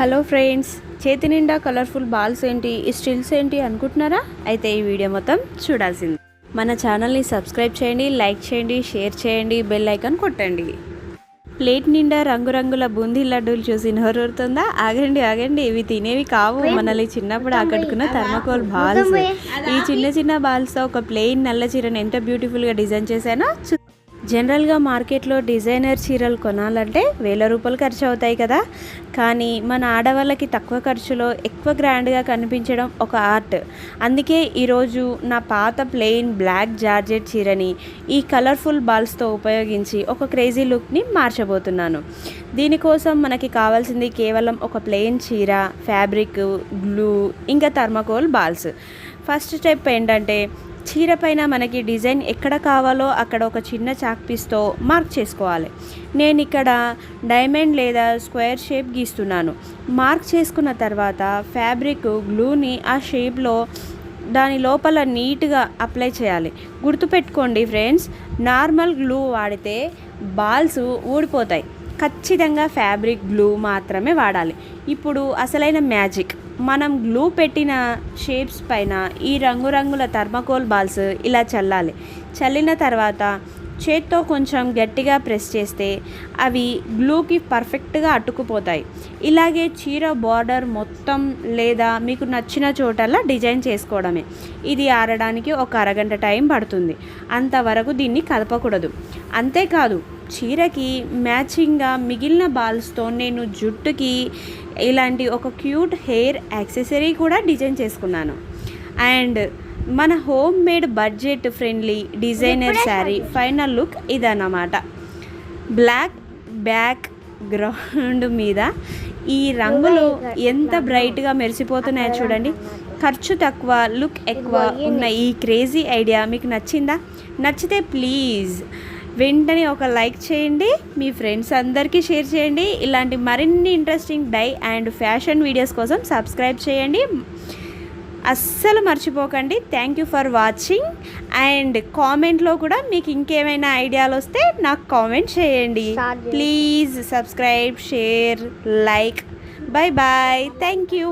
Hello friends, చేతి నిండా colourful balls ఏంటి, ఈ స్టిల్స్ ఏంటి అనుకుంటున్నారా? అయితే ఈ వీడియో మొత్తం చూడాల్సింది. మన ఛానల్ని సబ్స్క్రైబ్ చేయండి, లైక్ చేయండి, షేర్ చేయండి, బెల్ ఐకాన్ కొట్టండి. ప్లేట్ నిండా రంగురంగుల బూందీ లడ్డూలు చూసి నోరూరుతుందా? ఆగండి ఆగండి, ఇవి తినేవి కావు. మనల్ని చిన్నప్పుడు ఆకట్టుకున్న థర్మాకోల్ బాల్స్. ఈ చిన్న చిన్న బాల్స్తో ఒక ప్లెయిన్ నల్ల చీరను ఎంత బ్యూటిఫుల్గా డిజైన్ చేశానో. జనరల్గా మార్కెట్లో డిజైనర్ చీరలు కొనాలంటే వేల రూపాయలు ఖర్చు అవుతాయి కదా. కానీ మన ఆడవాళ్ళకి తక్కువ ఖర్చులో ఎక్కువ గ్రాండ్గా కనిపించడం ఒక ఆర్ట్. అందుకే ఈరోజు నా పాత ప్లెయిన్ బ్లాక్ జార్జెట్ చీరని ఈ కలర్ఫుల్ బాల్స్తో ఉపయోగించి ఒక క్రేజీ లుక్ని మార్చబోతున్నాను. దీనికోసం మనకి కావాల్సింది కేవలం ఒక ప్లెయిన్ చీర, ఫ్యాబ్రిక్, గ్లూ, ఇంకా థర్మాకోల్ బాల్స్. ఫస్ట్ స్టెప్ ఏంటంటే, చీర పైన మనకి డిజైన్ ఎక్కడ కావాలో అక్కడ ఒక చిన్న చాక్ పీస్తో మార్క్ చేసుకోవాలి. నేను ఇక్కడ డైమండ్ లేదా స్క్వేర్ షేప్ గీస్తున్నాను. మార్క్ చేసుకున్న తర్వాత ఫ్యాబ్రిక్ గ్లూని ఆ షేప్లో దాని లోపల నీట్గా అప్లై చేయాలి. గుర్తుపెట్టుకోండి ఫ్రెండ్స్, నార్మల్ గ్లూ వాడితే బాల్స్ ఊడిపోతాయి. ఖచ్చితంగా ఫ్యాబ్రిక్ గ్లూ మాత్రమే వాడాలి. ఇప్పుడు అసలైన మ్యాజిక్, మనం గ్లూ పెట్టిన షేప్స్ పైన ఈ రంగురంగుల థర్మాకోల్ బాల్స్ ఇలా చల్లాలి. చల్లిన తర్వాత చేత్తో కొంచెం గట్టిగా ప్రెస్ చేస్తే అవి గ్లూకి పర్ఫెక్ట్గా అతుక్కుపోతాయి. ఇలాగే చీర బార్డర్ మొత్తం లేదా మీకు నచ్చిన చోటలా డిజైన్ చేసుకోవడమే. ఇది ఆరడానికి ఒక అరగంట టైం పడుతుంది. అంతవరకు దీన్ని కదపకూడదు. అంతేకాదు, చీరకి మ్యాచింగ్గా మిగిలిన బాల్స్తో నేను జుట్టుకి ఇలాంటి ఒక క్యూట్ హెయిర్ యాక్సెసరీ కూడా డిజైన్ చేసుకున్నాను. అండ్ మన home made budget friendly designer sari final look ఇదన్నమాట. బ్లాక్ బ్యాక్ గ్రౌండ్ మీద ఈ రంగులు ఎంత బ్రైట్గా మెరిసిపోతున్నాయో చూడండి. ఖర్చు తక్కువ, లుక్ ఎక్కువ ఉన్న ఈ క్రేజీ ఐడియా మీకు నచ్చిందా? నచ్చితే ప్లీజ్ వెంటనే ఒక లైక్ చేయండి, మీ ఫ్రెండ్స్ అందరికీ షేర్ చేయండి. ఇలాంటి మరిన్ని interesting dye and fashion videos కోసం సబ్స్క్రైబ్ చేయండి, అస్సలు మర్చిపోకండి. Thank you for watching. And కామెంట్లో కూడా మీకు ఇంకేమైనా ఐడియాలు వస్తే నాకు కామెంట్ చేయండి. Please subscribe, share, like. Bye bye. Thank you.